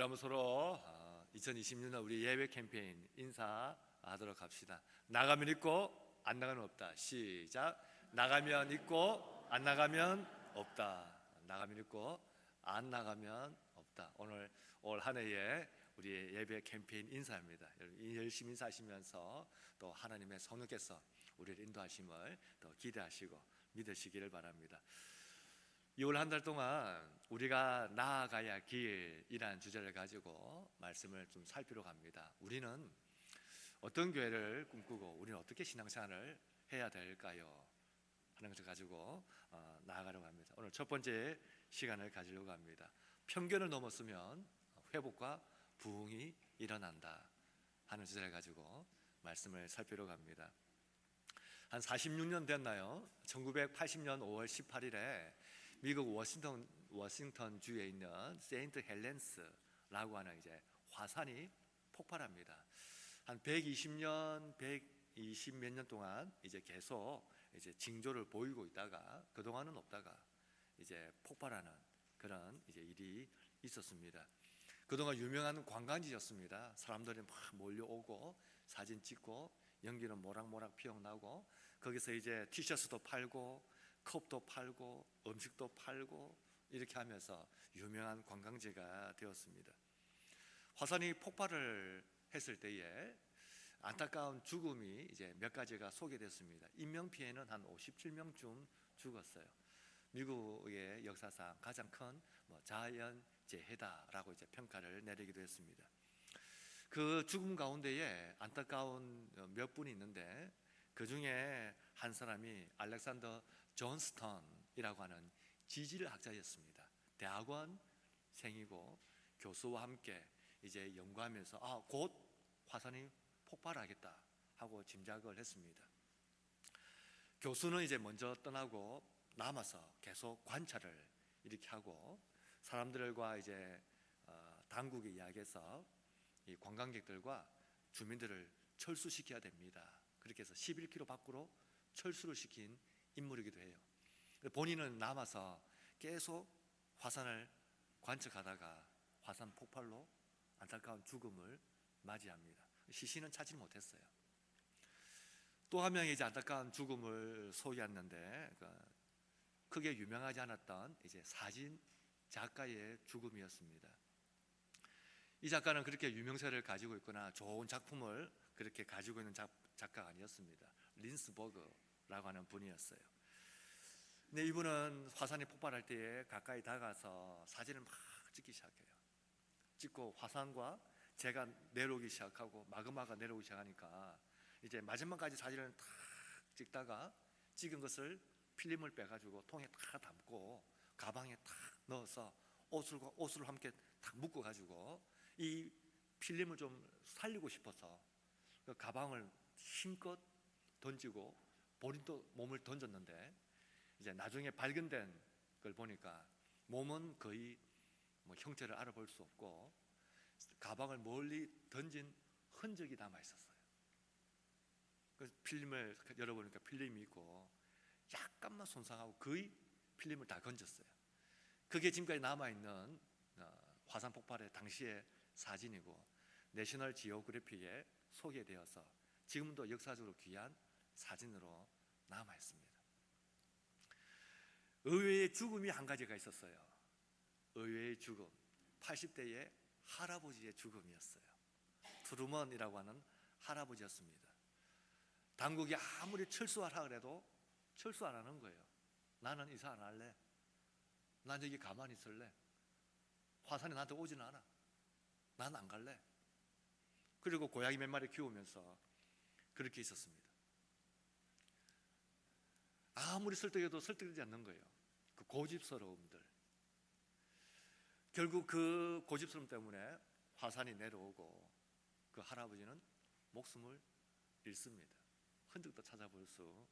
우리 한번 서로 2026년 우리 예배 캠페인 인사하도록 합시다. 나가면 있고 안 나가면 없다. 시작. 나가면 있고 안 나가면 없다. 나가면 있고 안 나가면 없다. 오늘 올 한 해에 우리의 예배 캠페인 인사입니다. 여러분 열심히 인사하시면서 또 하나님의 성령께서 우리를 인도하심을 더 기대하시고 믿으시기를 바랍니다. 6월 한 달 동안 우리가 나아가야 할 길이라는 주제를 가지고 말씀을 좀 살피러 갑니다. 우리는 어떤 교회를 꿈꾸고 우리는 어떻게 신앙생활을 해야 될까요? 하는 것을 가지고 나아가려고 합니다. 오늘 첫 번째 시간을 가지려고 합니다. 편견을 넘었으면 회복과 부흥이 일어난다 하는 주제를 가지고 말씀을 살피려고 합니다. 한 46년 됐나요? 1980년 5월 18일에 미국 워싱턴 주에 있는 세인트 헬렌스라고 하는 이제 화산이 폭발합니다. 한 120년, 120 몇 년 동안 이제 계속 이제 징조를 보이고 있다가 그동안은 없다가 이제 폭발하는 그런 이제 일이 있었습니다. 그동안 유명한 관광지였습니다. 사람들이 막 몰려오고 사진 찍고 연기는 모락모락 피어나고 거기서 이제 티셔츠도 팔고 컵도 팔고 음식도 팔고 이렇게 하면서 유명한 관광지가 되었습니다. 화산이 폭발을 했을 때에 안타까운 죽음이 이제 몇 가지가 소개됐습니다. 인명 피해는 한 57명쯤 죽었어요. 미국의 역사상 가장 큰 자연 재해다라고 이제 평가를 내리기도 했습니다. 그 죽음 가운데에 안타까운 몇 분이 있는데 그 중에 한 사람이 알렉산더 존스턴이라고 하는 지질학자였습니다. 대학원생이고 교수와 함께 이제 연구하면서 곧 화산이 폭발하겠다 하고 짐작을 했습니다. 교수는 이제 먼저 떠나고 남아서 계속 관찰을 이렇게 하고 사람들과 이제 당국에 이야기해서 이 관광객들과 주민들을 철수시켜야 됩니다. 그렇게 해서 11km 밖으로 철수를 시킨 인물이기도 해요. 본인은 남아서 계속 화산을 관측하다가 화산 폭발로 안타까운 죽음을 맞이합니다. 시신은 찾지 못했어요. 또 한 명이 이제 안타까운 죽음을 소개했는데 크게 유명하지 않았던 이제 사진 작가의 죽음이었습니다. 이 작가는 그렇게 유명세를 가지고 있거나 좋은 작품을 그렇게 가지고 있는 작가가 아니었습니다. 린스버그라고 하는 분이었어요. 근데 이분은 화산이 폭발할 때에 가까이 다가가서 사진을 막 찍기 시작해요. 찍고 화산과 제가 내려오기 시작하고 마그마가 내려오기 시작하니까 이제 마지막까지 사진을 탁 찍다가 찍은 것을 필름을 빼가지고 통에 탁 담고 가방에 탁 넣어서 옷을 함께 탁 묶어가지고 이 필름을 좀 살리고 싶어서 그 가방을 힘껏 던지고 본인도 몸을 던졌는데 이제 나중에 발견된 걸 보니까 몸은 거의 형체를 알아볼 수 없고 가방을 멀리 던진 흔적이 남아 있었어요. 그 필름을 열어보니까 필름이 있고 약간만 손상하고 거의 필름을 다 건졌어요. 그게 지금까지 남아있는 화산 폭발의 당시의 사진이고 내셔널 지오그래피에 소개되어서 지금도 역사적으로 귀한 사진으로 남아있습니다. 의외의 죽음이 한 가지가 있었어요. 의외의 죽음, 80대의 할아버지의 죽음이었어요. 트루먼이라고 하는 할아버지였습니다. 당국이 아무리 철수하라 그래도 철수 안 하는 거예요. 나는 이사 안 할래. 난 여기 가만히 있을래. 화산이 나한테 오지는 않아. 난 안 갈래. 그리고 고양이 몇 마리 키우면서 그렇게 있었습니다. 아무리 설득해도 설득되지 않는 거예요. 그 고집스러움들. 결국 그 고집스러움 때문에 화산이 내려오고 그 할아버지는 목숨을 잃습니다. 흔적도 찾아볼 수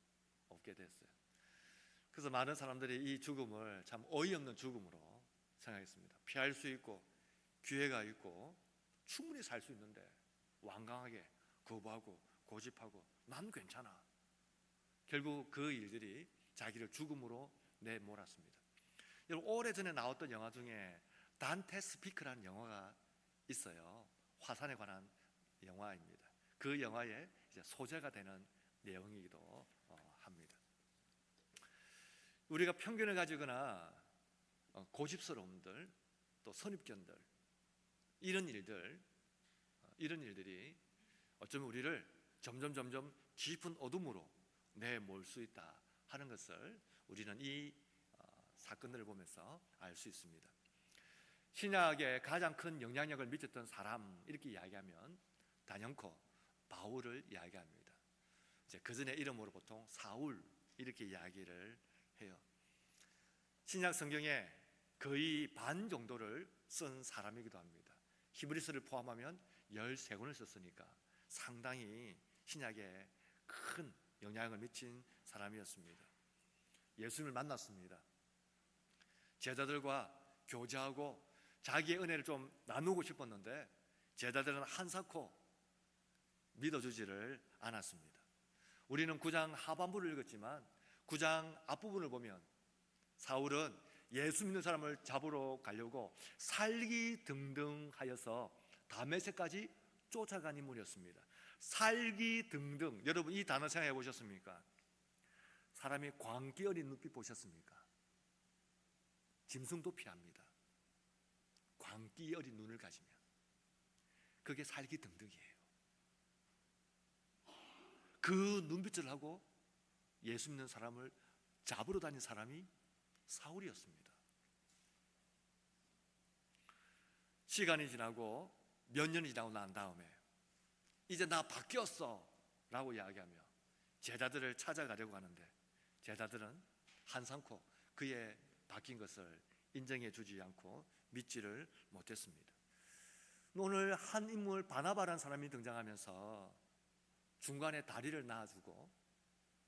없게 됐어요. 그래서 많은 사람들이 이 죽음을 참 어이없는 죽음으로 생각했습니다. 피할 수 있고 기회가 있고 충분히 살 수 있는데 완강하게 거부하고 고집하고 난 괜찮아. 결국 그 일들이 자기를 죽음으로 내몰았습니다. 여러분 오래전에 나왔던 영화 중에 단테 스피크라는 영화가 있어요. 화산에 관한 영화입니다. 그 영화의 이제 소재가 되는 내용이기도 합니다. 우리가 편견을 가지거나 고집스러움들, 또 선입견들, 이런 일들이 어쩌면 우리를 점점 깊은 어둠으로 내몰 수 있다 하는 것을 우리는 이 사건들을 보면서 알 수 있습니다. 신약에 가장 큰 영향력을 미쳤던 사람, 이렇게 이야기하면 단연코 바울을 이야기합니다. 이제 그 전에 이름으로 보통 사울, 이렇게 이야기를 해요. 신약 성경에 거의 반 정도를 쓴 사람이기도 합니다. 히브리서를 포함하면 13권을 썼으니까 상당히 신약에 큰 영향을 미친 사람이었습니다. 예수님을 만났습니다. 제자들과 교제하고 자기의 은혜를 좀 나누고 싶었는데 제자들은 한사코 믿어주지를 않았습니다. 우리는 9장 하반부를 읽었지만 9장 앞부분을 보면 사울은 예수 믿는 사람을 잡으러 가려고 살기등등하여서 다메섹까지 쫓아간 인물이었습니다. 살기등등, 여러분 이 단어 생각해 보셨습니까? 사람이 광기 어린 눈빛 보셨습니까? 짐승도 피합니다. 광기 어린 눈을 가지면 그게 살기등등이에요. 그 눈빛을 하고 예수 믿는 사람을 잡으러 다닌 사람이 사울이었습니다. 시간이 지나고 몇 년이 지나고 난 다음에 이제 나 바뀌었어 라고 이야기하며 제자들을 찾아가려고 하는데 제자들은 한상코 그의 바뀐 것을 인정해 주지 않고 믿지를 못했습니다. 오늘 한 인물 바나바라는 사람이 등장하면서 중간에 다리를 놔주고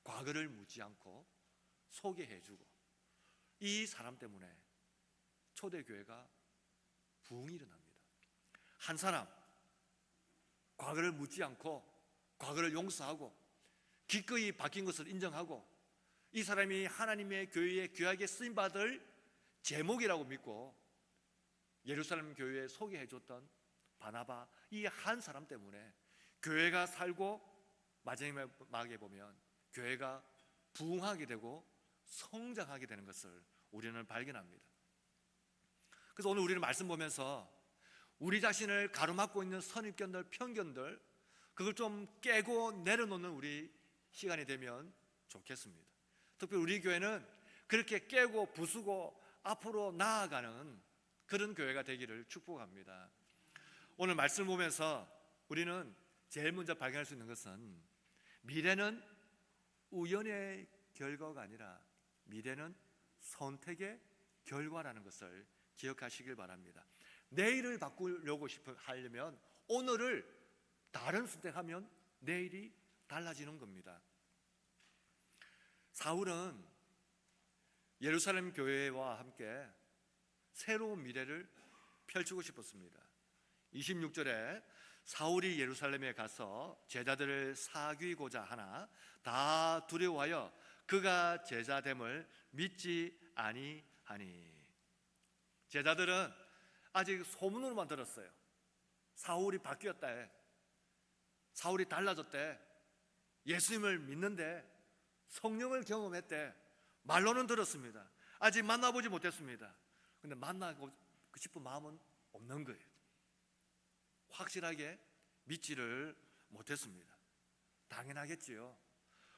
과거를 묻지 않고 소개해주고 이 사람 때문에 초대교회가 부흥이 일어납니다. 한 사람 과거를 묻지 않고 과거를 용서하고 기꺼이 바뀐 것을 인정하고 이 사람이 하나님의 교회에 귀하게 쓰임받을 제목이라고 믿고 예루살렘 교회에 소개해줬던 바나바, 이 한 사람 때문에 교회가 살고 마지막에 보면 교회가 부흥하게 되고 성장하게 되는 것을 우리는 발견합니다. 그래서 오늘 우리는 말씀 보면서 우리 자신을 가로막고 있는 선입견들, 편견들, 그걸 좀 깨고 내려놓는 우리 시간이 되면 좋겠습니다. 특별히 우리 교회는 그렇게 깨고 부수고 앞으로 나아가는 그런 교회가 되기를 축복합니다. 오늘 말씀 보면서 우리는 제일 먼저 발견할 수 있는 것은 미래는 우연의 결과가 아니라 미래는 선택의 결과라는 것을 기억하시길 바랍니다. 내일을 바꾸려고 하려면 오늘을 다른 선택하면 내일이 달라지는 겁니다. 사울은 예루살렘 교회와 함께 새로운 미래를 펼치고 싶었습니다. 26절에 사울이 예루살렘에 가서 제자들을 사귀고자 하나 다 두려워하여 그가 제자됨을 믿지 아니하니. 제자들은 아직 소문으로만 들었어요. 사울이 바뀌었대, 사울이 달라졌대, 예수님을 믿는데 성령을 경험했대, 말로는 들었습니다. 아직 만나보지 못했습니다. 근데 만나고 싶은 마음은 없는 거예요. 확실하게 믿지를 못했습니다. 당연하겠지요.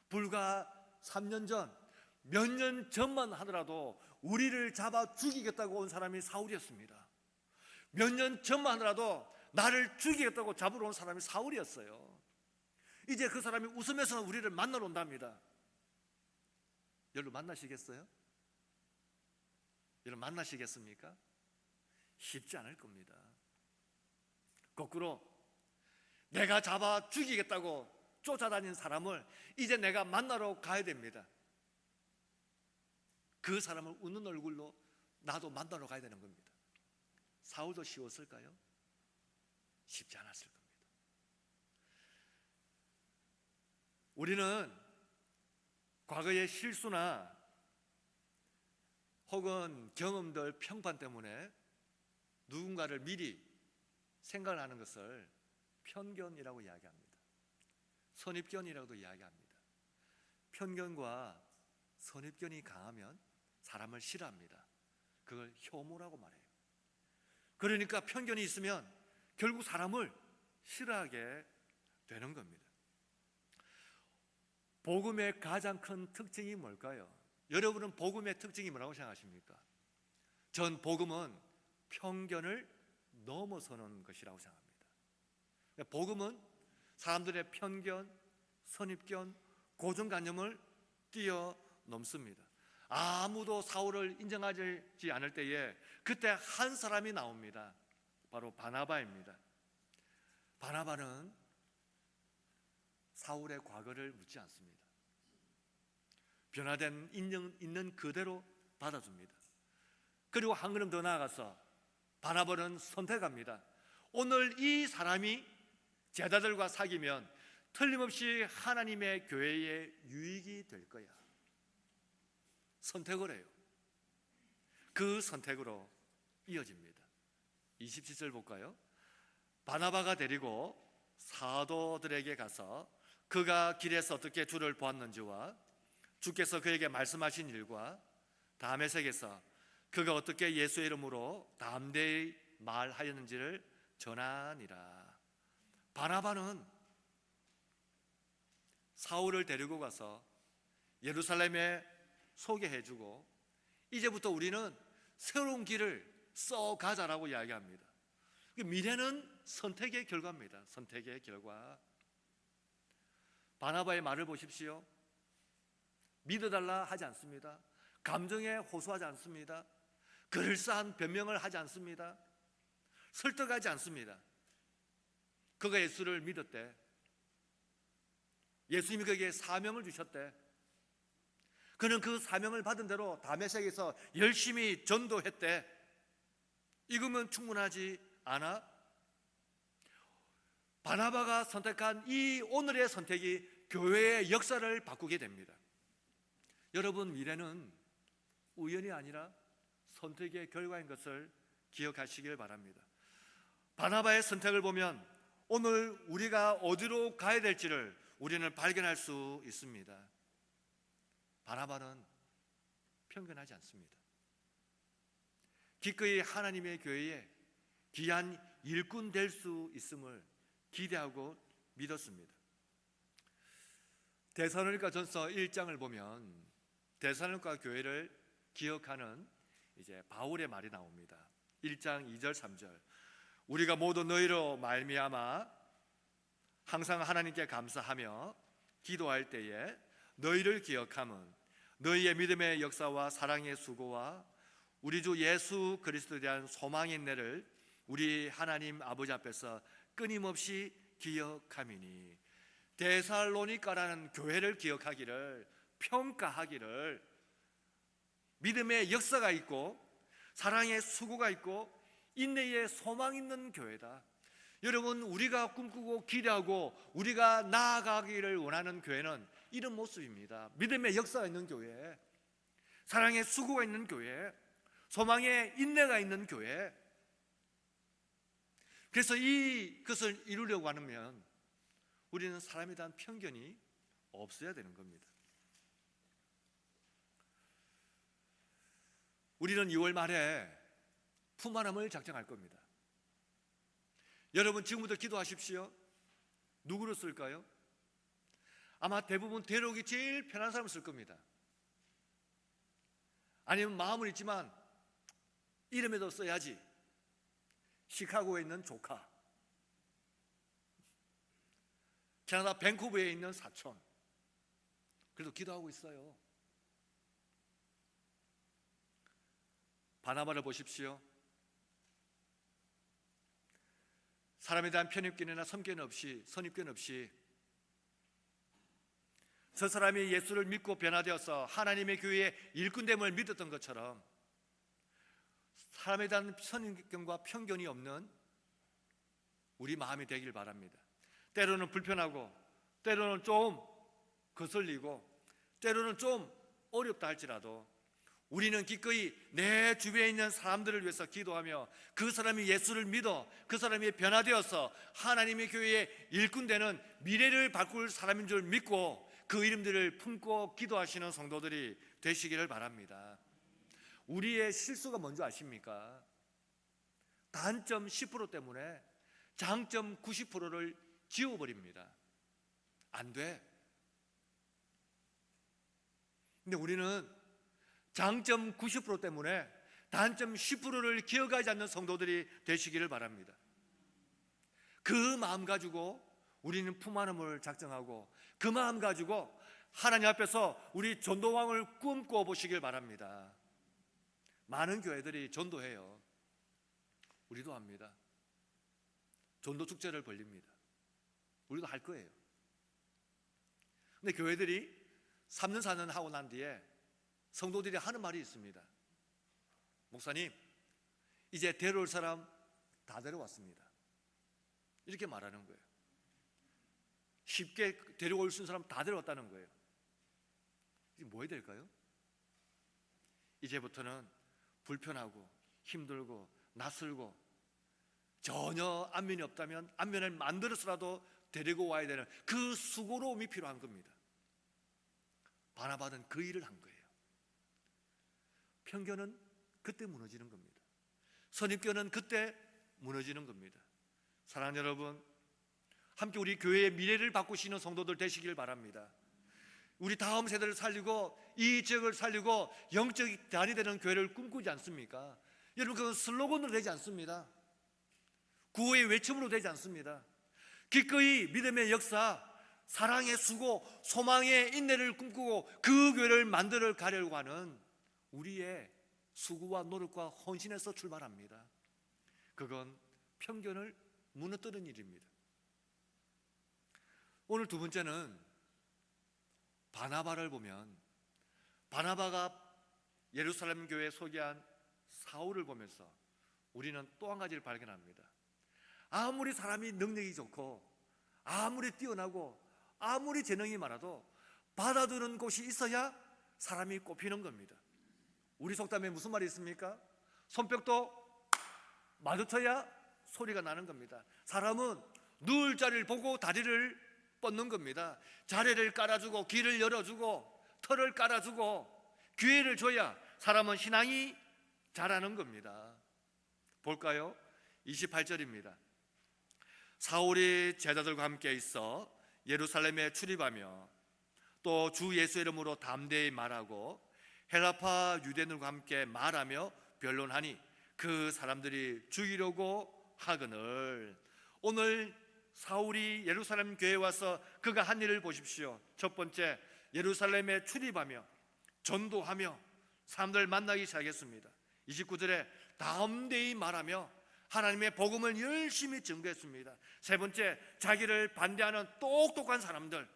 불과 3년 전, 몇 년 전만 하더라도 우리를 잡아 죽이겠다고 온 사람이 사울이었습니다. 몇 년 전만 하더라도 나를 죽이겠다고 잡으러 온 사람이 사울이었어요. 이제 그 사람이 웃으면서 우리를 만나러 온답니다. 여러분 만나시겠어요? 여러분 만나시겠습니까? 쉽지 않을 겁니다. 거꾸로 내가 잡아 죽이겠다고 쫓아다닌 사람을 이제 내가 만나러 가야 됩니다. 그 사람을 웃는 얼굴로 나도 만나러 가야 되는 겁니다. 사울도 쉬웠을까요? 쉽지 않았을 겁니다. 우리는 과거의 실수나 혹은 경험들, 평판 때문에 누군가를 미리 생각을 하는 것을 편견이라고 이야기합니다. 선입견이라고도 이야기합니다. 편견과 선입견이 강하면 사람을 싫어합니다. 그걸 혐오라고 말해요. 그러니까 편견이 있으면 결국 사람을 싫어하게 되는 겁니다. 복음의 가장 큰 특징이 뭘까요? 여러분은 복음의 특징이 뭐라고 생각하십니까? 전 복음은 편견을 넘어서는 것이라고 생각합니다. 복음은 사람들의 편견, 선입견, 고정관념을 뛰어넘습니다. 아무도 사울을 인정하지 않을 때에 그때 한 사람이 나옵니다. 바로 바나바입니다. 바나바는 사울의 과거를 묻지 않습니다. 변화된 인연 있는 그대로 받아줍니다. 그리고 한 걸음 더 나아가서 바나바는 선택합니다. 오늘 이 사람이 제자들과 사귀면 틀림없이 하나님의 교회에 유익이 될 거야. 선택을 해요. 그 선택으로 이어집니다. 27절 볼까요? 바나바가 데리고 사도들에게 가서 그가 길에서 어떻게 주를 보았는지와 주께서 그에게 말씀하신 일과 다메섹에서 그가 어떻게 예수의 이름으로 담대히 말하였는지를 전하니라. 바나바는 사울을 데리고 가서 예루살렘에 소개해주고 이제부터 우리는 새로운 길을 써가자라고 이야기합니다. 미래는 선택의 결과입니다. 선택의 결과. 바나바의 말을 보십시오. 믿어달라 하지 않습니다. 감정에 호소하지 않습니다. 그럴싸한 변명을 하지 않습니다. 설득하지 않습니다. 그가 예수를 믿었대. 예수님이 그에게 사명을 주셨대. 그는 그 사명을 받은 대로 다메섹에서 열심히 전도했대. 이거면 충분하지 않아? 바나바가 선택한 이 오늘의 선택이 교회의 역사를 바꾸게 됩니다. 여러분, 미래는 우연이 아니라 선택의 결과인 것을 기억하시길 바랍니다. 바나바의 선택을 보면 오늘 우리가 어디로 가야 될지를 우리는 발견할 수 있습니다. 바나바는 편견하지 않습니다. 기꺼이 하나님의 교회에 귀한 일꾼 될 수 있음을 기대하고 믿었습니다. 데살로니가전서 1장을 보면 데살로니가 교회를 기억하는 이제 바울의 말이 나옵니다. 1장 2절 3절. 우리가 모두 너희로 말미암아 항상 하나님께 감사하며 기도할 때에 너희를 기억함은 너희의 믿음의 역사와 사랑의 수고와 우리 주 예수 그리스도에 대한 소망의 인내를 우리 하나님 아버지 앞에서 끊임없이 기억함이니. 데살로니가라는 교회를 기억하기를, 평가하기를, 믿음의 역사가 있고 사랑의 수고가 있고 인내의 소망 있는 교회다. 여러분, 우리가 꿈꾸고 기대하고 우리가 나아가기를 원하는 교회는 이런 모습입니다. 믿음의 역사가 있는 교회, 사랑의 수고가 있는 교회, 소망의 인내가 있는 교회. 그래서 이것을 이루려고 하면 우리는 사람에 대한 편견이 없어야 되는 겁니다. 우리는 2월 말에 푸마람을 작정할 겁니다. 여러분, 지금부터 기도하십시오. 누구로 쓸까요? 아마 대부분 데려오기 제일 편한 사람을 쓸 겁니다. 아니면 마음은 있지만 이름에도 써야지. 시카고에 있는 조카, 캐나다 밴쿠버에 있는 사촌. 그래도 기도하고 있어요. 바나바를 보십시오. 사람에 대한 편입견이나 선입견 없이 저 사람이 예수를 믿고 변화되어서 하나님의 교회의 일꾼됨을 믿었던 것처럼 사람에 대한 선입견과 편견이 없는 우리 마음이 되길 바랍니다. 때로는 불편하고, 때로는 좀 거슬리고, 때로는 좀 어렵다 할지라도 우리는 기꺼이 내 주변에 있는 사람들을 위해서 기도하며 그 사람이 예수를 믿어 그 사람이 변화되어서 하나님의 교회의 일꾼 되는 미래를 바꿀 사람인 줄 믿고 그 이름들을 품고 기도하시는 성도들이 되시기를 바랍니다. 우리의 실수가 뭔지 아십니까? 단점 10% 때문에 장점 90%를 지워버립니다. 안 돼. 근데 우리는 장점 90% 때문에 단점 10%를 기억하지 않는 성도들이 되시기를 바랍니다. 그 마음 가지고 우리는 품안음을 작정하고 그 마음 가지고 하나님 앞에서 우리 전도왕을 꿈꿔 보시길 바랍니다. 많은 교회들이 전도해요. 우리도 합니다. 전도 축제를 벌립니다. 우리도 할 거예요. 근데 교회들이 3년 4년 하고 난 뒤에 성도들이 하는 말이 있습니다. 목사님, 이제 데려올 사람 다 데려왔습니다. 이렇게 말하는 거예요. 쉽게 데려올 수 있는 사람 다 데려왔다는 거예요. 이게 뭐 해야 될까요? 이제부터는 불편하고 힘들고 낯설고 전혀 안면이 없다면 안면을 만들어서라도 데리고 와야 되는 그 수고로움이 필요한 겁니다. 바나바는 그 일을 한 거예요. 편견은 그때 무너지는 겁니다. 선입견은 그때 무너지는 겁니다. 사랑하는 여러분, 함께 우리 교회의 미래를 바꾸시는 성도들 되시길 바랍니다. 우리 다음 세대를 살리고 이 지역을 살리고 영적 단이 되는 교회를 꿈꾸지 않습니까? 여러분, 그건 슬로건으로 되지 않습니다. 구호의 외침으로 되지 않습니다. 기꺼이 믿음의 역사, 사랑의 수고, 소망의 인내를 꿈꾸고 그 교회를 만들어 가려고 하는 우리의 수고와 노력과 헌신에서 출발합니다. 그건 편견을 무너뜨리는 일입니다. 오늘 두 번째는 바나바를 보면 바나바가 예루살렘 교회에 소개한 사울을 보면서 우리는 또 한 가지를 발견합니다. 아무리 사람이 능력이 좋고 아무리 뛰어나고 아무리 재능이 많아도 받아두는 곳이 있어야 사람이 꼽히는 겁니다. 우리 속담에 무슨 말이 있습니까? 손뼉도 마주쳐야 소리가 나는 겁니다. 사람은 누울 자리를 보고 다리를 뻗는 겁니다. 자리를 깔아주고 길을 열어주고 털을 깔아주고 기회를 줘야 사람은 신앙이 자라는 겁니다. 볼까요? 28절입니다. 사울이 제자들과 함께 있어 예루살렘에 출입하며 또 주 예수 이름으로 담대히 말하고 헬라파 유대인들과 함께 말하며 변론하니 그 사람들이 죽이려고 하거늘. 오늘 사울이 예루살렘 교회에 와서 그가 한 일을 보십시오. 첫 번째, 예루살렘에 출입하며 전도하며 사람들 만나기 시작했습니다. 29절에 담대히 말하며 하나님의 복음을 열심히 증거했습니다. 세 번째, 자기를 반대하는 똑똑한 사람들,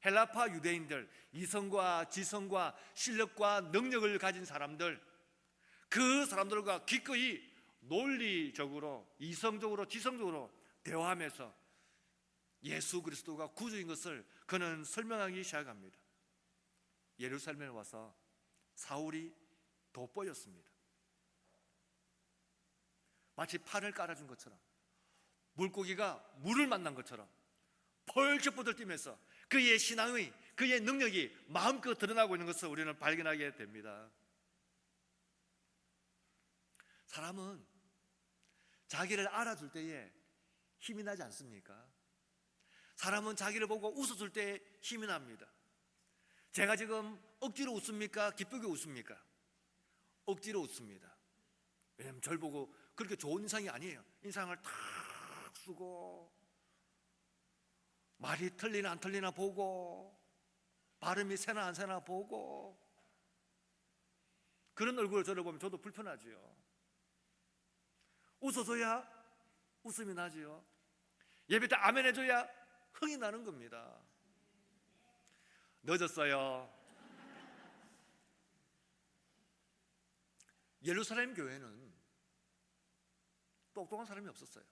헬라파 유대인들, 이성과 지성과 실력과 능력을 가진 사람들, 그 사람들과 기꺼이 논리적으로 이성적으로 지성적으로 대화하면서 예수 그리스도가 구주인 것을 그는 설명하기 시작합니다. 예루살렘에 와서 사울이 돋보였습니다. 마치 판을 깔아준 것처럼, 물고기가 물을 만난 것처럼 펄쩍 뛰면서 그의 신앙의, 그의 능력이 마음껏 드러나고 있는 것을 우리는 발견하게 됩니다. 사람은 자기를 알아줄 때에 힘이 나지 않습니까? 사람은 자기를 보고 웃어줄 때에 힘이 납니다. 제가 지금 억지로 웃습니까? 기쁘게 웃습니까? 억지로 웃습니다. 왜냐하면 저를 보고 그렇게 좋은 인상이 아니에요. 인상을 탁 쓰고 말이 틀리나 안 틀리나 보고 발음이 새나 안 새나 보고 그런 얼굴을 저를 보면 저도 불편하지요. 웃어줘야 웃음이 나지요. 예배 때 아멘 해줘야 흥이 나는 겁니다. 늦었어요. 예루살렘 교회는 똑똑한 사람이 없었어요.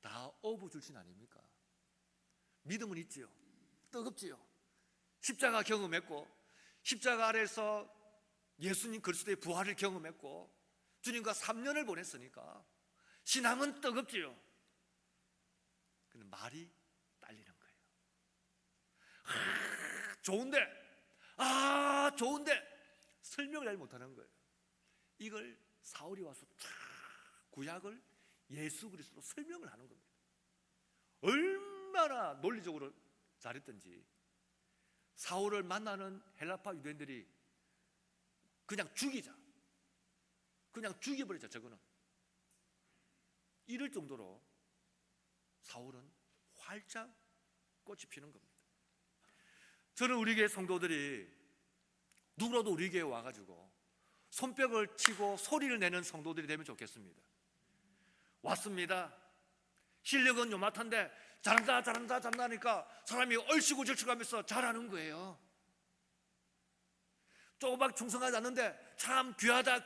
다 어부 출신 아닙니까? 믿음은 있지요. 뜨겁지요. 십자가 경험했고 십자가 아래서 예수님 그리스도의 부활을 경험했고 주님과 3년을 보냈으니까 신앙은 뜨겁지요. 근데 말이 딸리는 거예요. 좋은데 설명을 잘 못하는 거예요. 이걸 사울이 와서 구약을 예수 그리스도로 설명을 하는 겁니다. 얼마나 논리적으로 잘했던지. 사울을 만나는 헬라파 유대인들이 그냥 죽여버리자 저거는, 이럴 정도로 사울은 활짝 꽃이 피는 겁니다. 저는 우리 교회 성도들이 누구라도 우리 교회에 와가지고 손뼉을 치고 소리를 내는 성도들이 되면 좋겠습니다. 왔습니다. 실력은 요만한데 잘한다 하니까 사람이 얼씨구절씨구 하면서 잘하는 거예요. 조금밖에 충성하지 않는데 참 귀하다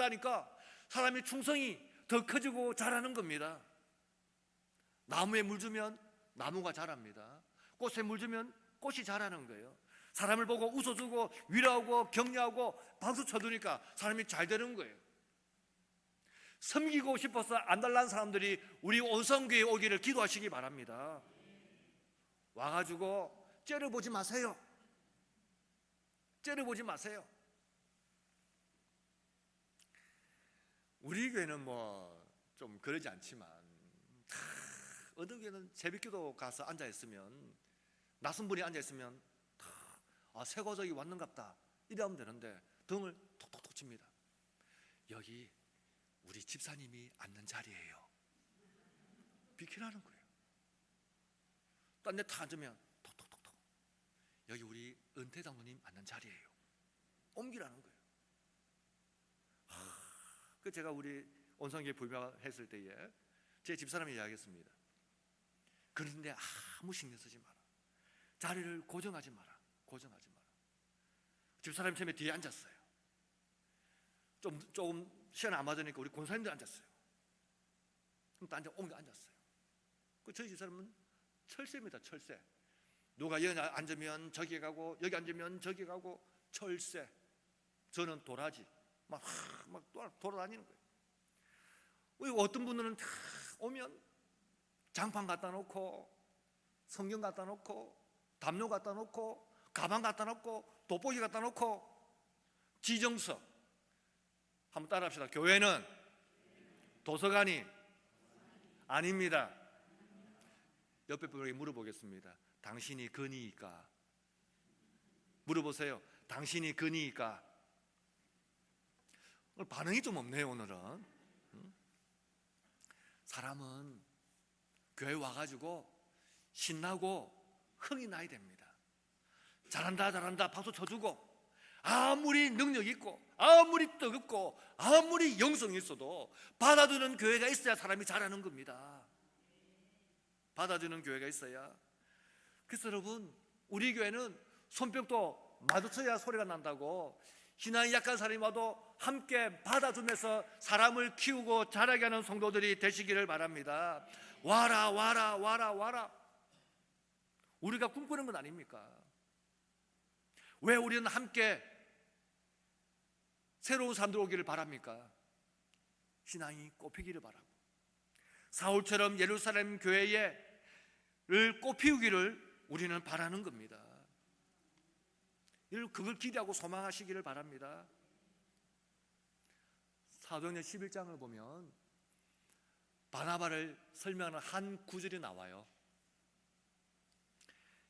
하니까 사람이 충성이 더 커지고 잘하는 겁니다. 나무에 물 주면 나무가 자랍니다. 꽃에 물 주면 꽃이 자라는 거예요. 사람을 보고 웃어주고 위로하고 격려하고 박수 쳐주니까 사람이 잘 되는 거예요. 섬기고 싶어서 안달난 사람들이 우리 온성교회에 오기를 기도하시기 바랍니다. 와가지고 째려보지 마세요. 우리 교회는 좀 그러지 않지만 어느 교회는 새벽기도 가서 앉아있으면, 낯선 분이 앉아있으면 세고적이 왔는갑다 이러면 되는데 등을 톡톡톡 칩니다. 여기 우리 집사님이 앉는 자리예요. 비키라는 거예요. 딴 데 다 앉으면 톡톡톡톡, 여기 우리 은퇴 장로님 앉는 자리예요. 옮기라는 거예요. 그 제가 우리 온성교회 불교했을 때에 제 집사람이 이야기했습니다. 그런데 아무 신경 쓰지 마라. 자리를 고정하지 마라. 집사람이 처음에 뒤에 앉았어요. 조금 시간 안 맞으니까 우리 권사님들 앉았어요. 그럼 또 옮겨 앉았어요. 저희 집사람은 철새입니다. 철새. 누가 여기 앉으면 저기 가고 여기 앉으면 저기 가고 철새. 저는 도라지. 막 돌아다니는 거예요. 어떤 분들은 오면 장판 갖다 놓고 성경 갖다 놓고 담요 갖다 놓고 가방 갖다 놓고 돋보기 갖다 놓고 지정서. 한번 따라합시다. 교회는 도서관이 아닙니다. 옆에 분에게 물어보겠습니다. 당신이 근이니까 물어보세요. 당신이 근이니까. 오늘 반응이 좀 없네요. 오늘은 사람은 교회 와가지고 신나고 흥이 나야 됩니다. 잘한다 박수 쳐주고, 아무리 능력 있고 아무리 뜨겁고 아무리 영성이 있어도 받아주는 교회가 있어야 사람이 잘하는 겁니다. 받아주는 교회가 있어야. 그래서 여러분, 우리 교회는 손뼉도 마주쳐야 소리가 난다고, 신앙이 약한 사람이 와도 함께 받아주면서 사람을 키우고 자라게 하는 성도들이 되시기를 바랍니다. 와라. 우리가 꿈꾸는 건 아닙니까? 왜 우리는 함께 새로운 사람들 오기를 바랍니까? 신앙이 꽃피기를 바라고, 사울처럼 예루살렘 교회를 꽃피우기를 우리는 바라는 겁니다. 그걸 기대하고 소망하시기를 바랍니다. 사도행전 11장을 보면 바나바를 설명하는 한 구절이 나와요.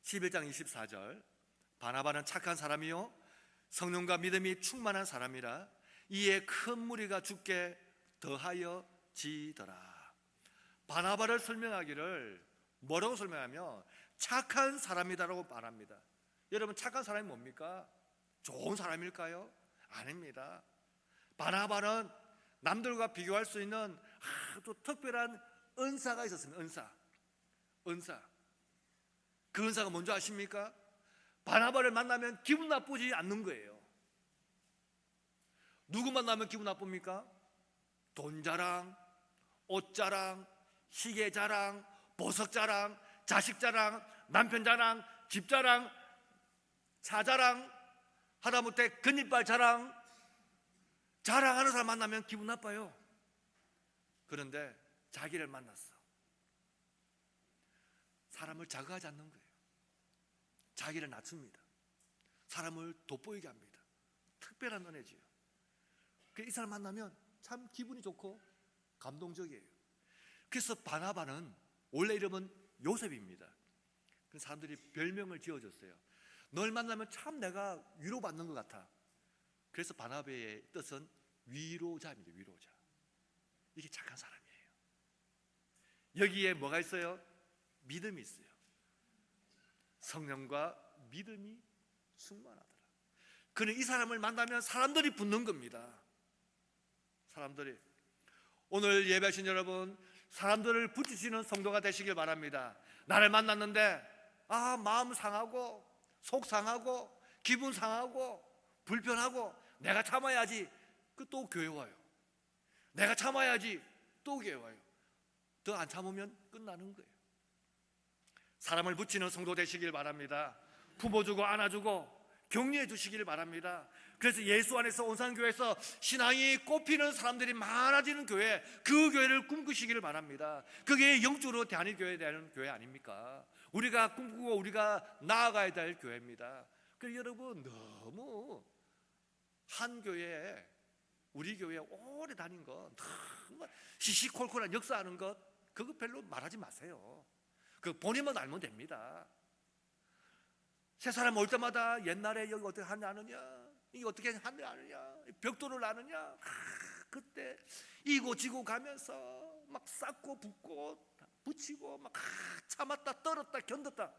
11장 24절. 바나바는 착한 사람이요 성령과 믿음이 충만한 사람이라 이에 큰 무리가 죽게 더하여 지더라. 바나바를 설명하기를 뭐라고 설명하며 착한 사람이다라고 말합니다. 여러분, 착한 사람이 뭡니까? 좋은 사람일까요? 아닙니다. 바나바는 남들과 비교할 수 있는 아주 특별한 은사가 있었습니다. 은사. 그 은사가 뭔지 아십니까? 바나바를 만나면 기분 나쁘지 않는 거예요. 누구 만나면 기분 나쁩니까? 돈 자랑, 옷 자랑, 시계 자랑, 보석 자랑, 자식 자랑, 남편 자랑, 집 자랑, 차 자랑, 하다못해 근이빨 자랑, 자랑하는 사람 만나면 기분 나빠요. 그런데 자기를 만났어. 사람을 자극하지 않는 거예요. 자기를 낮춥니다. 사람을 돋보이게 합니다. 특별한 은혜지요. 이 사람 만나면 참 기분이 좋고 감동적이에요. 그래서 바나바는 원래 이름은 요셉입니다. 그래서 사람들이 별명을 지어줬어요. 널 만나면 참 내가 위로받는 것 같아. 그래서 바나바의 뜻은 위로자입니다. 위로자. 이게 착한 사람이에요. 여기에 뭐가 있어요? 믿음이 있어요. 성령과 믿음이 충만하더라. 그는 이 사람을 만나면 사람들이 붙는 겁니다. 사람들이. 오늘 예배하신 여러분, 사람들을 붙이시는 성도가 되시길 바랍니다. 나를 만났는데 마음 상하고 속 상하고 기분 상하고 불편하고 내가 참아야지. 또 교회 와요. 내가 참아야지. 또 교회 와요. 더 안 참으면 끝나는 거예요. 사람을 붙이는 성도 되시길 바랍니다. 품어주고 안아주고 격려해 주시길 바랍니다. 그래서 예수 안에서 온산교회에서 신앙이 꼽히는 사람들이 많아지는 교회, 그 교회를 꿈꾸시기를 바랍니다. 그게 영적으로 대한민국교회에 대한 교회 아닙니까? 우리가 꿈꾸고 우리가 나아가야 될 교회입니다. 그래서 여러분, 너무 한 교회에, 우리 교회에 오래 다닌 것, 정말 시시콜콜한 역사하는 것, 그거 별로 말하지 마세요. 그 본인만 알면 됩니다. 새 사람 올 때마다 옛날에 여기 어떻게 하냐 아느냐, 이게 어떻게 하냐 아느냐, 벽돌을 아느냐, 그때 이고 지고 가면서 막 쌓고 붓고 붙이고 막 참았다 떨었다 견뎠다.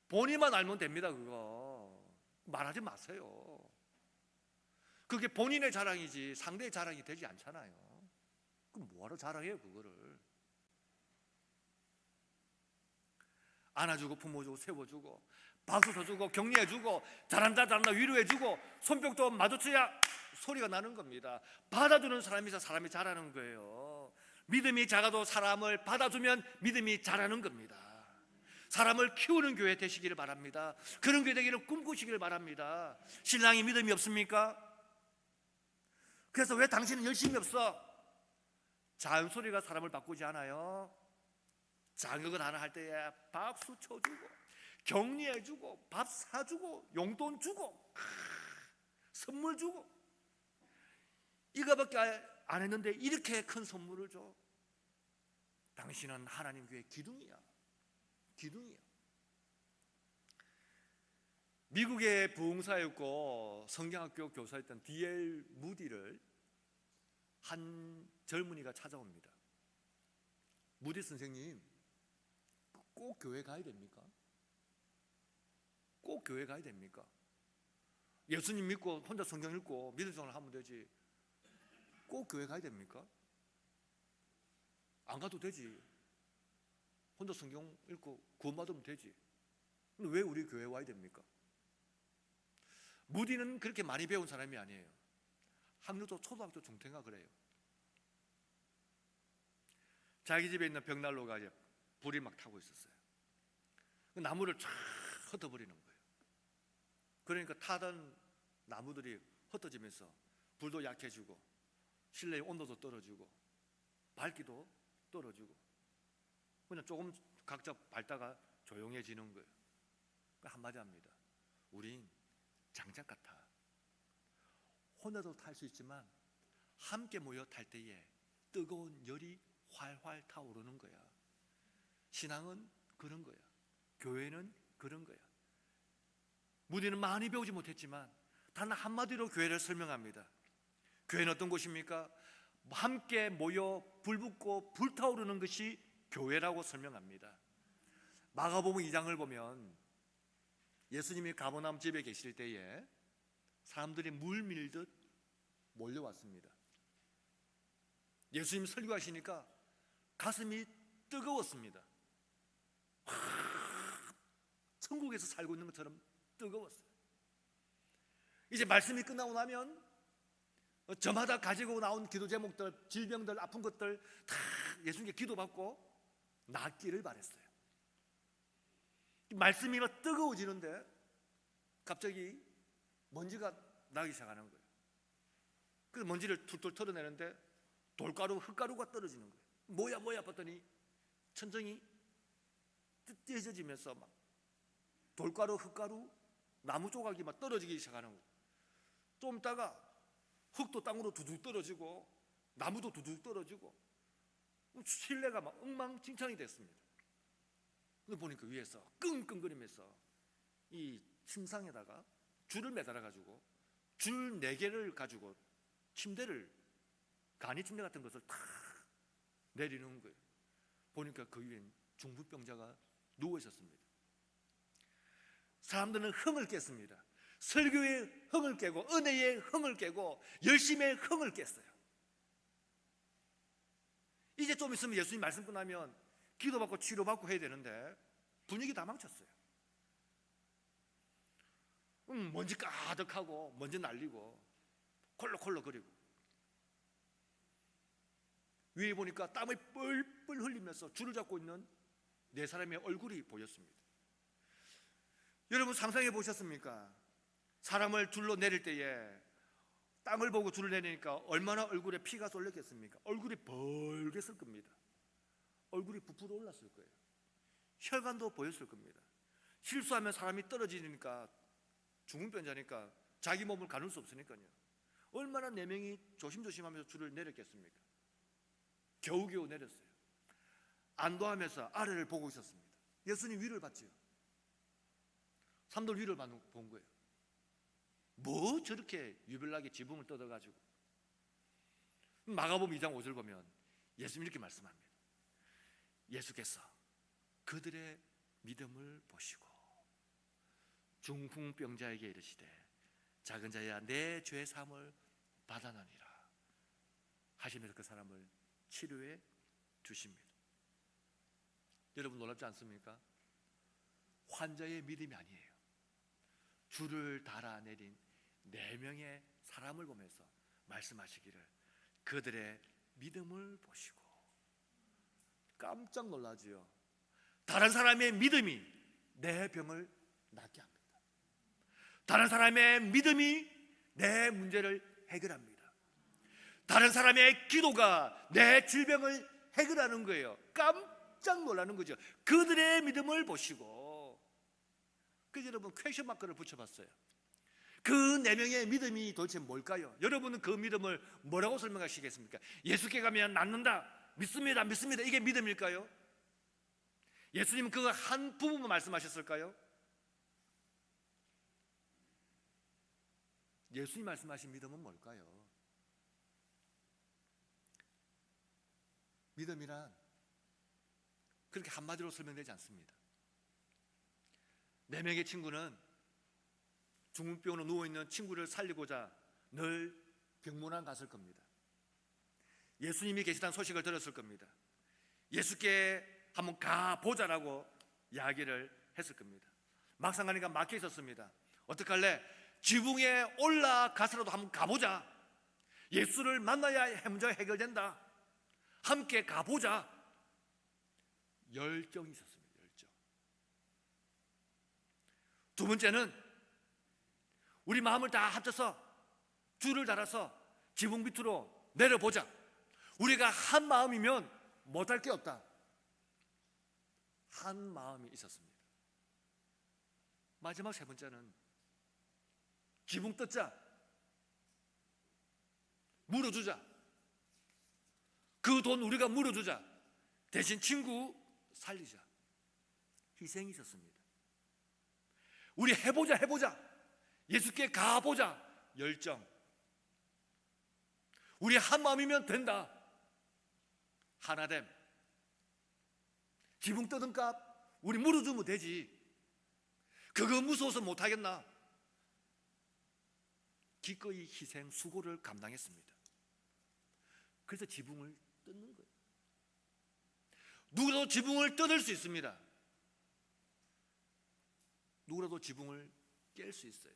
본인만 알면 됩니다. 그거 말하지 마세요. 그게 본인의 자랑이지 상대의 자랑이 되지 않잖아요. 그럼 뭐하러 자랑해요 그거를. 안아주고 품어주고 세워주고 박수 쳐주고 격려해주고 잘한다 잘한다 위로해주고 손뼉도 마주쳐야 소리가 나는 겁니다. 받아주는 사람이 있어 사람이 자라는 거예요. 믿음이 작아도 사람을 받아주면 믿음이 자라는 겁니다. 사람을 키우는 교회 되시기를 바랍니다. 그런 교회 되기를 꿈꾸시기를 바랍니다. 신랑이 믿음이 없습니까? 그래서 왜 당신은 열심히 없어? 작은 소리가 사람을 바꾸지 않아요. 작은 것 하나 할 때에 박수 쳐주고 격려해주고 밥 사주고 용돈 주고 선물 주고 이거밖에 안 했는데 이렇게 큰 선물을 줘. 당신은 하나님 교회 기둥이야. 기둥이야. 미국의 부흥사였고 성경학교 교사였던 D.L. 무디를 한 젊은이가 찾아옵니다. 무디 선생님, 꼭 교회 가야 됩니까? 꼭 교회 가야 됩니까? 예수님 믿고 혼자 성경 읽고 믿음 생활을 하면 되지. 꼭 교회 가야 됩니까? 안 가도 되지. 혼자 성경 읽고 구원받으면 되지. 근데 왜 우리 교회 와야 됩니까? 무디는 그렇게 많이 배운 사람이 아니에요. 학교도 초등학교 중퇴인가 그래요. 자기 집에 있는 벽난로가 이제 불이 막 타고 있었어요. 그 나무를 쫙 흩어버리는 거예요. 그러니까 타던 나무들이 흩어지면서 불도 약해지고 실내의 온도도 떨어지고 밝기도 떨어지고 그냥 조금 각자 밟다가 조용해지는 거예요. 한마디 합니다. 우린 장작 같아. 혼자도 탈 수 있지만 함께 모여 탈 때에 뜨거운 열이 활활 타오르는 거야. 신앙은 그런 거야. 교회는 그런 거야. 무디는 많이 배우지 못했지만 단 한마디로 교회를 설명합니다. 교회는 어떤 곳입니까? 함께 모여 불붙고 불타오르는 것이 교회라고 설명합니다. 마가복음 2장을 보면 예수님이 가버나움 집에 계실 때에 사람들이 물 밀듯 몰려왔습니다. 예수님 설교하시니까 가슴이 뜨거웠습니다. 천국에서 살고 있는 것처럼 뜨거웠어요. 이제 말씀이 끝나고 나면 저마다 가지고 나온 기도 제목들, 질병들, 아픈 것들 다 예수님께 기도받고 낫기를 바랬어요. 말씀이 막 뜨거워지는데 갑자기 먼지가 나기 시작하는 거예요. 그 먼지를 툴툴 털어내는데 돌가루, 흙가루가 떨어지는 거예요. 뭐야 봤더니 천정이 찢어지면서 막 돌가루, 흙가루, 나무 조각이 막 떨어지기 시작하는 거예요. 좀 있다가 흙도 땅으로 두둑 떨어지고 나무도 두둑 떨어지고 실내가 막 엉망진창이 됐습니다. 근데 보니까 위에서 끙끙거리면서 이 침상에다가 줄을 매달아 가지고 줄 4개를 가지고 침대를, 간이 침대 같은 것을 탁 내리는 거예요. 보니까 그 위엔 중풍병자가 누워 있었습니다. 사람들은 흥을 깼습니다. 설교의 흥을 깨고 은혜의 흥을 깨고 열심의 흥을 깼어요. 이제 좀 있으면 예수님 말씀 끝나면 기도받고 치료받고 해야 되는데 분위기 다 망쳤어요. 먼지 가득하고 먼지 날리고 콜록콜록거리고 위에 보니까 땀을 뻘뻘 흘리면서 줄을 잡고 있는 4사람의 얼굴이 보였습니다. 여러분 상상해 보셨습니까? 사람을 줄로 내릴 때에 땅을 보고 줄을 내리니까 얼마나 얼굴에 피가 쏠렸겠습니까? 얼굴이 벌갰을 겁니다. 얼굴이 부풀어 올랐을 거예요. 혈관도 보였을 겁니다. 실수하면 사람이 떨어지니까 중풍병자니까 자기 몸을 가눌 수 없으니까요. 얼마나 4명이 조심조심하면서 줄을 내렸겠습니까? 겨우겨우 내렸어요. 안도하면서 아래를 보고 있었습니다. 예수님 위를 봤지요. 사람들 위를 본 거예요. 뭐 저렇게 유별나게 지붕을 뜯어가지고. 마가복음 2장 5절 보면 예수님이 이렇게 말씀합니다. 예수께서 그들의 믿음을 보시고 중풍병자에게 이르시되 작은 자야 내 죄 사함을 받아나니라 하시면서 그 사람을 치료해 주십니다. 여러분 놀랍지 않습니까? 환자의 믿음이 아니에요. 줄을 달아내린 4명의 사람을 보면서 말씀하시기를 그들의 믿음을 보시고. 깜짝 놀라지요. 다른 사람의 믿음이 내 병을 낫게 합니다. 다른 사람의 믿음이 내 문제를 해결합니다. 다른 사람의 기도가 내 질병을 해결하는 거예요. 깜짝 놀라는 거죠. 그들의 믿음을 보시고. 그래서 여러분 퀘션 마크를 붙여봤어요. 그 4명의 믿음이 도대체 뭘까요? 여러분은 그 믿음을 뭐라고 설명하시겠습니까? 예수께 가면 낫는다, 믿습니다, 믿습니다, 이게 믿음일까요? 예수님은 그 한 부분만 말씀하셨을까요? 예수님 말씀하신 믿음은 뭘까요? 믿음이란 그렇게 한마디로 설명되지 않습니다. 4명의 친구는 중풍병으로 누워있는 친구를 살리고자 늘 병문안 갔을 겁니다. 예수님이 계시다는 소식을 들었을 겁니다. 예수께 한번 가보자라고 이야기를 했을 겁니다. 막상 가니까 막혀 있었습니다. 어떡할래? 지붕에 올라가서라도 한번 가보자. 예수를 만나야 문제가 해결된다. 함께 가보자. 열정이 있었습니다. 열정. 두 번째는 우리 마음을 다 합쳐서 줄을 달아서 지붕 밑으로 내려보자. 우리가 한 마음이면 못할 게 없다. 한 마음이 있었습니다. 마지막 3번째는 지붕 뜯자, 물어주자, 그 돈 우리가 물어주자, 대신 친구 살리자. 희생이 있었습니다. 우리 해보자, 예수께 가보자. 열정. 우리 한 마음이면 된다. 하나됨. 지붕 뜯은 값 우리 물어주면 되지. 그거 무서워서 못하겠나? 기꺼이 희생 수고를 감당했습니다. 그래서 지붕을 뜯는 거예요. 누구라도 지붕을 뜯을 수 있습니다. 누구라도 지붕을 깰 수 있어요.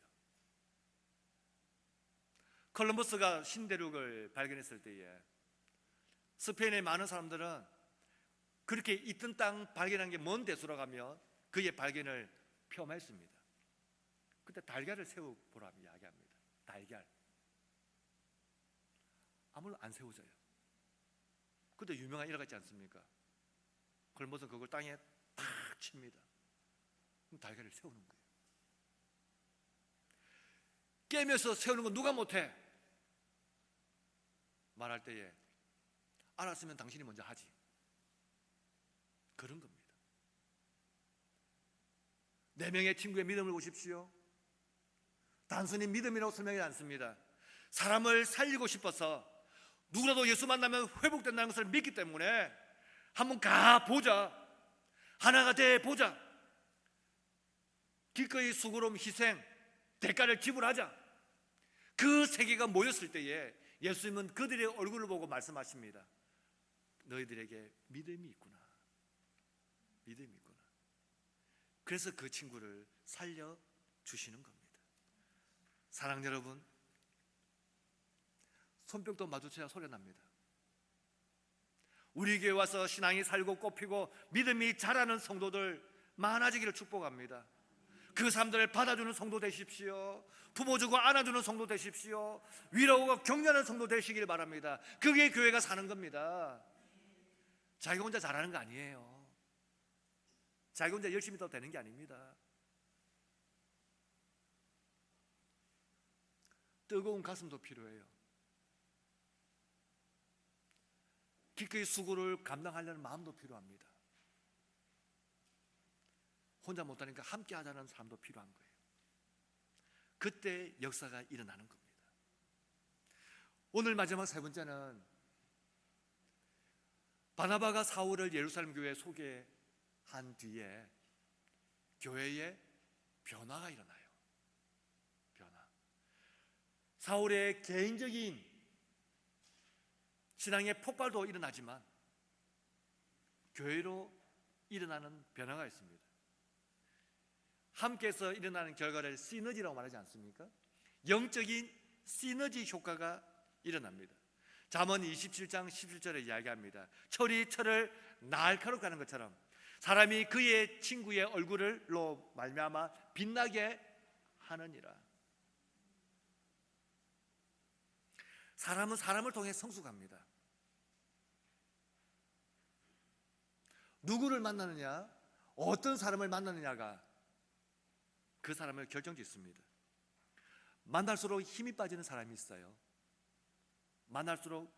콜럼버스가 신대륙을 발견했을 때에 스페인의 많은 사람들은 그렇게 있던 땅 발견한 게 먼 데수로 가면 그의 발견을 폄하했습니다. 그때 달걀을 세워보라고 이야기합니다. 달걀. 아무도 안 세워져요. 그때 유명한 일화 같지 않습니까? 걸머서 그걸 땅에 탁 칩니다. 그럼 달걀을 세우는 거예요. 깨면서 세우는 건 누가 못해? 말할 때에 알았으면 당신이 먼저 하지. 그런 겁니다. 4명의 친구의 믿음을 보십시오. 단순히 믿음이라고 설명하지 않습니다. 사람을 살리고 싶어서 누구라도 예수 만나면 회복된다는 것을 믿기 때문에 한번 가보자, 하나가 돼보자, 기꺼이 수고로움, 희생, 대가를 지불하자. 그 세계가 모였을 때에 예수님은 그들의 얼굴을 보고 말씀하십니다. 너희들에게 믿음이 있구나. 믿음이 있구나. 그래서 그 친구를 살려주시는 겁니다. 사랑하는 여러분, 손뼉도 마주쳐야 소리가 납니다. 우리 교회 와서 신앙이 살고 꽃피고 믿음이 자라는 성도들 많아지기를 축복합니다. 그 사람들을 받아주는 성도 되십시오. 품어주고 안아주는 성도 되십시오. 위로하고 격려하는 성도 되시길 바랍니다. 그게 교회가 사는 겁니다. 자기 혼자 잘하는 거 아니에요. 자기 혼자 열심히 더 되는 게 아닙니다. 뜨거운 가슴도 필요해요. 기꺼이 수고를 감당하려는 마음도 필요합니다. 혼자 못하니까 함께 하자는 사람도 필요한 거예요. 그때 역사가 일어나는 겁니다. 오늘 마지막 3번째는 바나바가 사울을 예루살렘 교회에 소개한 뒤에 교회에 변화가 일어나요. 변화. 사울의 개인적인 신앙의 폭발도 일어나지만 교회로 일어나는 변화가 있습니다. 함께해서 일어나는 결과를 시너지라고 말하지 않습니까? 영적인 시너지 효과가 일어납니다. 잠언 27장 17절에 이야기합니다. 철이 철을 날카롭게 하는 것처럼 사람이 그의 친구의 얼굴로 말미암아 빛나게 하느니라. 사람은 사람을 통해 성숙합니다. 누구를 만나느냐, 어떤 사람을 만나느냐가 그 사람을 결정짓습니다. 만날수록 힘이 빠지는 사람이 있어요. 만날수록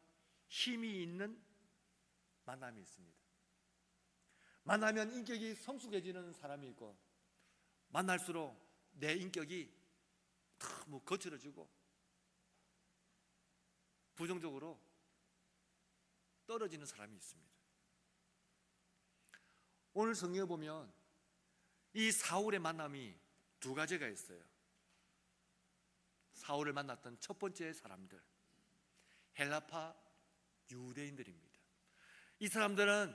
힘이 있는 만남이 있습니다. 만나면 인격이 성숙해지는 사람이 있고, 만날수록 내 인격이 너무 거칠어지고 부정적으로 떨어지는 사람이 있습니다. 오늘 성경에 보면 이 사울의 만남이 2가지가 있어요. 사울을 만났던 첫 번째 사람들, 헬라파 유대인들입니다. 이 사람들은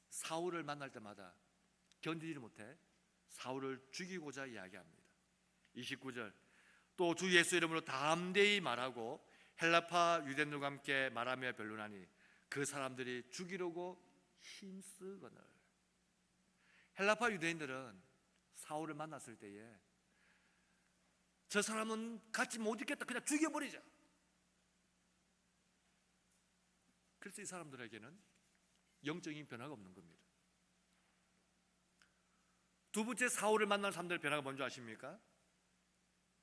사울을 만날 때마다 견디지 못해 사울을 죽이고자 이야기합니다. 29절, 또 주 예수 이름으로 담대히 말하고 헬라파 유대인들과 함께 말하며 변론하니 그 사람들이 죽이려고 힘쓰거늘. 헬라파 유대인들은 사울을 만났을 때에 저 사람은 같이 못 있겠다, 그냥 죽여버리자. 그래서 이 사람들에게는 영적인 변화가 없는 겁니다. 2번째 사울을 만난 사람들의 변화가 뭔지 아십니까?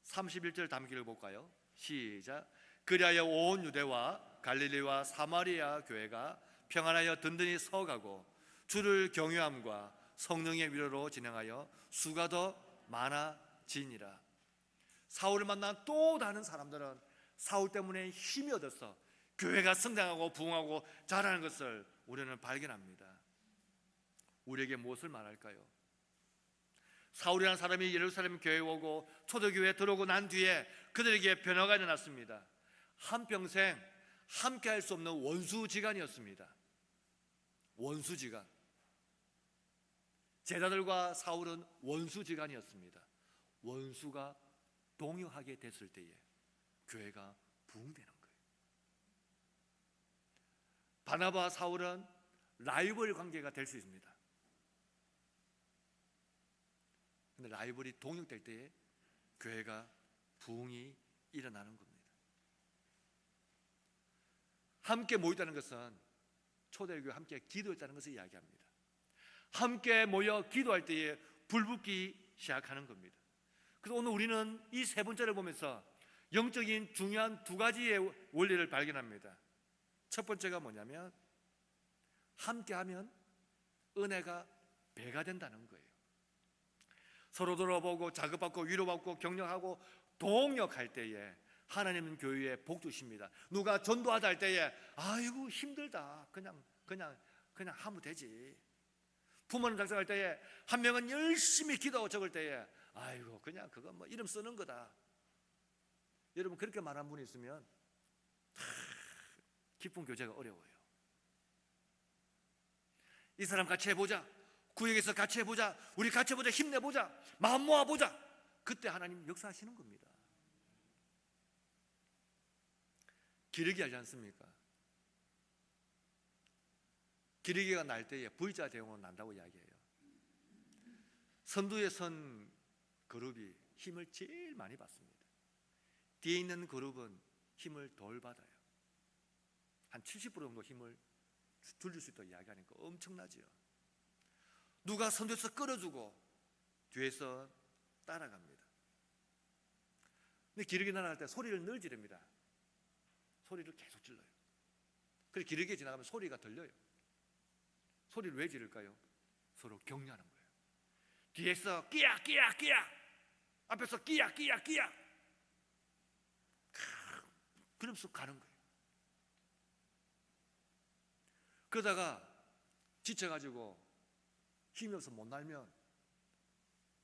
31절 담기를 볼까요? 시작. 그리하여 온 유대와 갈릴리와 사마리아 교회가 평안하여 든든히 서가고 주를 경외함과 성령의 위로로 진행하여 수가 더 많아지니라. 사울을 만난 또 다른 사람들은 사울 때문에 힘이 얻어서 교회가 성장하고 부흥하고 자라는 것을 우리는 발견합니다. 우리에게 무엇을 말할까요? 사울이라는 사람이 예루살렘 교회에 오고 초대교회에 들어오고 난 뒤에 그들에게 변화가 일어났습니다. 한평생 함께 할 수 없는 원수지간이었습니다. 원수지간. 제자들과 사울은 원수지간이었습니다. 원수가 동요하게 됐을 때에 교회가 부흥되는 거예요. 바나바와 사울은 라이벌 관계가 될 수 있습니다. 근데 라이벌이 동역될 때에 교회가 부흥이 일어나는 겁니다. 함께 모였다는 것은 초대교회 함께 기도했다는 것을 이야기합니다. 함께 모여 기도할 때에 불붙기 시작하는 겁니다. 그래서 오늘 우리는 이 세 번째를 보면서 영적인 중요한 두 가지의 원리를 발견합니다. 첫 번째가 뭐냐면 함께하면 은혜가 배가 된다는 거예요. 서로 돌아보고 자극받고 위로받고 격려하고 동역할 때에 하나님은 교회에 복 주십니다. 누가 전도하다 할 때에 아이고 힘들다 그냥 하면 되지. 부모님 작성할 때에 한 명은 열심히 기도하고 적을 때에 아이고 그냥 그거 뭐 이름 쓰는 거다. 여러분 그렇게 말한 분이 있으면 기쁜 교제가 어려워요. 이 사람 같이 해보자, 구역에서 같이 해보자, 우리 같이 해보자, 힘내보자, 마음 모아보자. 그때 하나님 역사하시는 겁니다. 기러기 알지 않습니까? 기러기가 날 때에 V자 대형으로 난다고 이야기해요. 선두에 선 그룹이 힘을 제일 많이 받습니다. 뒤에 있는 그룹은 힘을 덜 받아요. 한 70% 정도 힘을 줄일 수 있다고 이야기하니까 엄청나지요. 누가 선두에서 끌어주고 뒤에서 따라갑니다. 근데 기러기 날아갈 때 소리를 늘 지릅니다. 소리를 계속 질러요. 그래서 기러기에 지나가면 소리가 들려요. 소리를 왜 지를까요? 서로 격려하는 거예요. 뒤에서 끼야 끼야 끼야, 앞에서 끼야 끼야 끼야, 그러면서 가는 거예요. 그러다가 지쳐가지고 힘이 없어 못 날면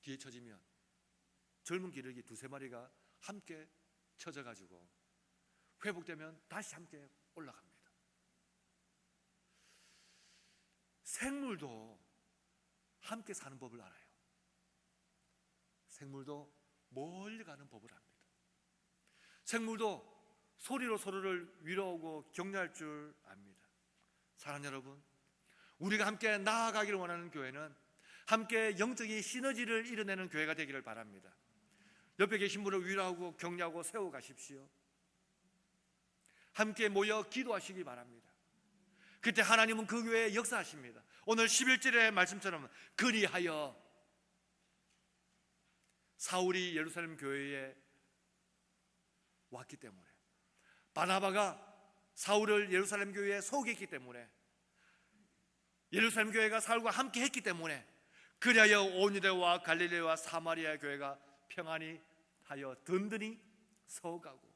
뒤에 쳐지면 젊은 기러기 두세 마리가 함께 쳐져가지고 회복되면 다시 함께 올라갑니다. 생물도 함께 사는 법을 알아요. 생물도 멀리 가는 법을 압니다. 생물도 소리로 서로를 위로하고 격려할 줄 압니다. 사랑하는 여러분, 우리가 함께 나아가기를 원하는 교회는 함께 영적인 시너지를 이뤄내는 교회가 되기를 바랍니다. 옆에 계신 분을 위로하고 격려하고 세워가십시오. 함께 모여 기도하시기 바랍니다. 그때 하나님은 그 교회에 역사하십니다. 오늘 11절의 말씀처럼 그리하여 사울이 예루살렘 교회에 왔기 때문에, 바나바가 사울을 예루살렘 교회에 소개했기 때문에, 예루살렘 교회가 사울과 함께 했기 때문에 그리하여 온 유대와 갈릴리와 사마리아 교회가 평안히 하여 든든히 서가고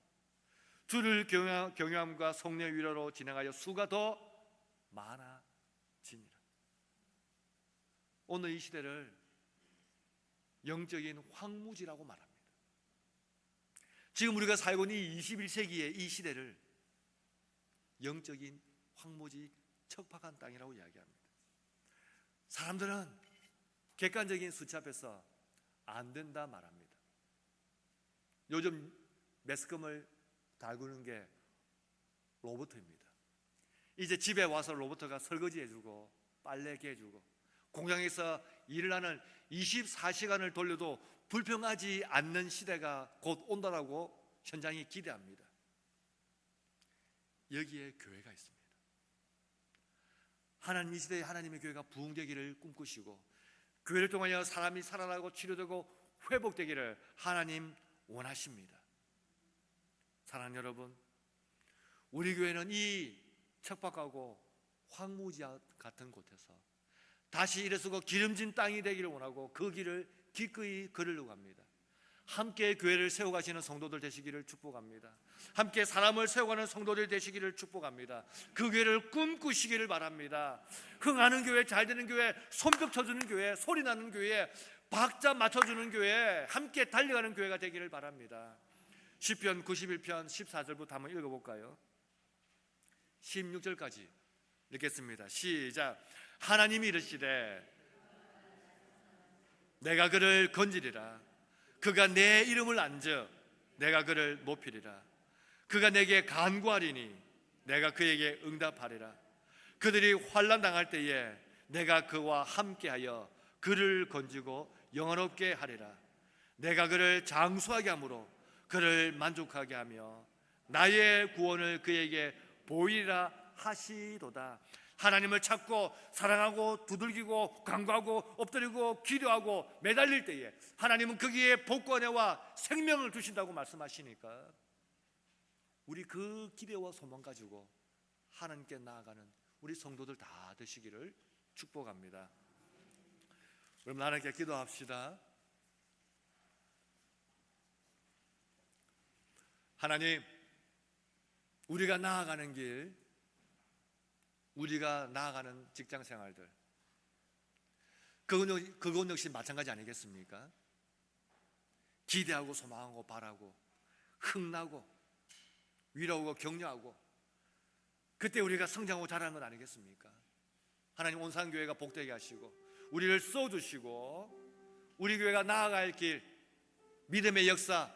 주를 경외함과 성령의 위로로 진행하여 수가 더 많아지니라. 오늘 이 시대를 영적인 황무지라고 말합니다. 지금 우리가 살고 있는 이 21세기의 이 시대를 영적인 황무지, 척박한 땅이라고 이야기합니다. 사람들은 객관적인 수치 앞에서 안 된다 말합니다. 요즘 매스컴을 달구는 게 로봇입니다. 이제 집에 와서 로봇가 설거지 해주고 빨래개 해주고 공장에서 일을 하는 24시간을 돌려도 불평하지 않는 시대가 곧 온다라고 현장이 기대합니다. 여기에 교회가 있습니다. 하나님 이 시대에 하나님의 교회가 부흥되기를 꿈꾸시고 교회를 통하여 사람이 살아나고 치료되고 회복되기를 하나님 원하십니다. 사랑하는 여러분, 우리 교회는 이 척박하고 황무지 같은 곳에서 다시 일어서고 기름진 땅이 되기를 원하고 그 길을 기꺼이 걸으려고 합니다. 함께 교회를 세워가시는 성도들 되시기를 축복합니다. 함께 사람을 세워가는 성도들 되시기를 축복합니다. 그 교회를 꿈꾸시기를 바랍니다. 흥하는 교회, 잘되는 교회, 손뼉 쳐주는 교회, 소리나는 교회, 박자 맞춰주는 교회, 함께 달려가는 교회가 되기를 바랍니다. 시편 91편 14절부터 한번 읽어볼까요? 16절까지 읽겠습니다. 시작. 하나님이 이르시되 내가 그를 건지리라. 그가 내 이름을 안져 내가 그를 높이리라. 그가 내게 간구하리니 내가 그에게 응답하리라. 그들이 환난 당할 때에 내가 그와 함께하여 그를 건지고 영원롭게 하리라. 내가 그를 장수하게 함으로 그를 만족하게 하며 나의 구원을 그에게 보이리라 하시도다. 하나님을 찾고 사랑하고 두들기고 간구하고 엎드리고 기도하고 매달릴 때에 하나님은 거기에 복권회와 생명을 주신다고 말씀하시니까 우리 그 기대와 소망 가지고 하나님께 나아가는 우리 성도들 다 되시기를 축복합니다. 여러분, 하나님께 기도합시다. 하나님, 우리가 나아가는 길, 우리가 나아가는 직장 생활들, 그건 역시 마찬가지 아니겠습니까? 기대하고 소망하고 바라고 흥나고 위로하고 격려하고 그때 우리가 성장하고 자라는 건 아니겠습니까? 하나님, 온산교회가 복되게 하시고 우리를 써주시고 우리 교회가 나아갈 길, 믿음의 역사,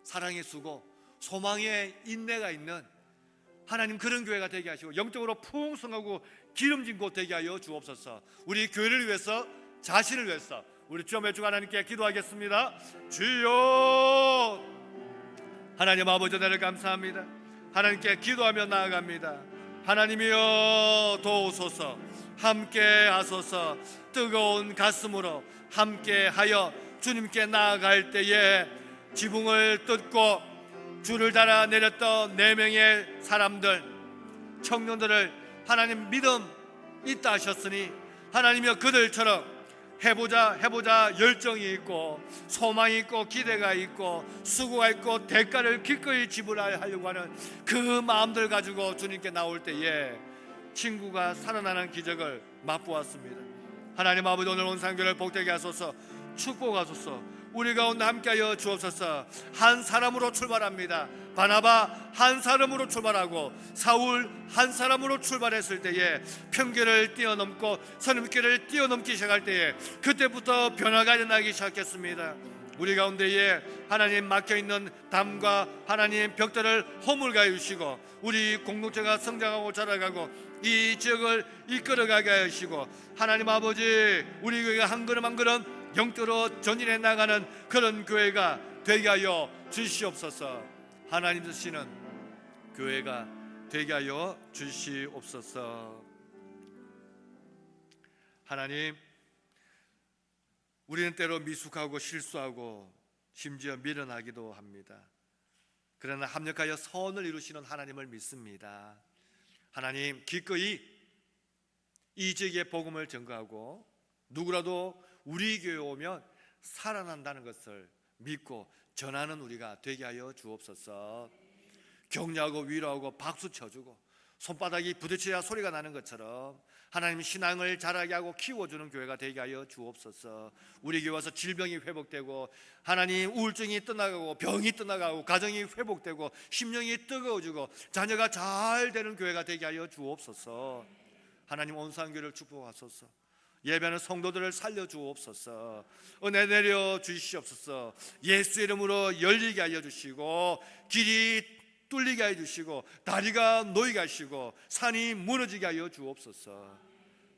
사랑의 수고, 소망의 인내가 있는 하나님 그런 교회가 되게 하시고 영적으로 풍성하고 기름진 곳 되게 하여 주옵소서. 우리 교회를 위해서, 자신을 위해서 우리 주여 매주 하나님께 기도하겠습니다. 주여, 하나님 아버지, 은혜를 감사합니다. 하나님께 기도하며 나아갑니다. 하나님이여 도우소서. 함께 하소서. 뜨거운 가슴으로 함께 하여 주님께 나아갈 때에 지붕을 뜯고 줄을 달아 내렸던 4명의 사람들, 청년들을 하나님 믿음 있다 하셨으니 하나님이여 그들처럼 해보자 열정이 있고 소망이 있고 기대가 있고 수고가 있고 대가를 기꺼이 지불하려고 하는 그 마음들 가지고 주님께 나올 때에 친구가 살아나는 기적을 맛보았습니다. 하나님 아버지, 오늘 온산교회를 복되게 하소서. 축복하소서. 우리 가운데 함께하여 주옵소서. 한 사람으로 출발합니다. 바나바 한 사람으로 출발하고 사울 한 사람으로 출발했을 때에 편견을 뛰어넘고 선임길을 뛰어넘기 시작할 때에 그때부터 변화가 일어나기 시작했습니다. 우리 가운데에 하나님 막혀있는 담과 하나님 벽들을 허물게 해주시고 우리 공동체가 성장하고 자라가고 이 지역을 이끌어가게 하시고 하나님 아버지, 우리 교회가 한 걸음 한 걸음 영적으로 전진해 나가는 그런 교회가 되게 하여 주시옵소서. 하나님 주시는 교회가 되게 하여 주시옵소서. 하나님, 우리는 때로 미숙하고 실수하고 심지어 미련하기도 합니다. 그러나 합력하여 선을 이루시는 하나님을 믿습니다. 하나님, 기꺼이 이 지역의 복음을 전거하고 누구라도 우리 교회에 오면 살아난다는 것을 믿고 전하는 우리가 되게 하여 주옵소서. 격려하고 위로하고 박수 쳐주고 손바닥이 부딪혀야 소리가 나는 것처럼 하나님 신앙을 자라게 하고 키워주는 교회가 되게 하여 주옵소서. 우리 교회 와서 질병이 회복되고 하나님 우울증이 떠나가고 병이 떠나가고 가정이 회복되고 심령이 뜨거워지고 자녀가 잘 되는 교회가 되게 하여 주옵소서. 하나님, 온산교회를 축복하소서. 예배하는 성도들을 살려주옵소서. 은혜 내려 주시옵소서. 예수 이름으로 열리게 하여 주시고 길이 뚫리게 하여 주시고 다리가 놓이게 하시고 산이 무너지게 하여 주옵소서.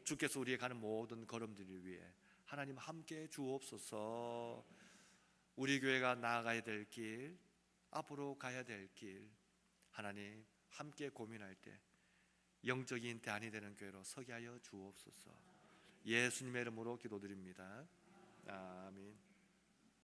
주께서 우리의 가는 모든 걸음들을 위해 하나님 함께 주옵소서. 우리 교회가 나아가야 될 길, 앞으로 가야 될 길, 하나님 함께 고민할 때 영적인 대안이 되는 교회로 서게 하여 주옵소서. 예수님의 이름으로 기도드립니다. 아멘.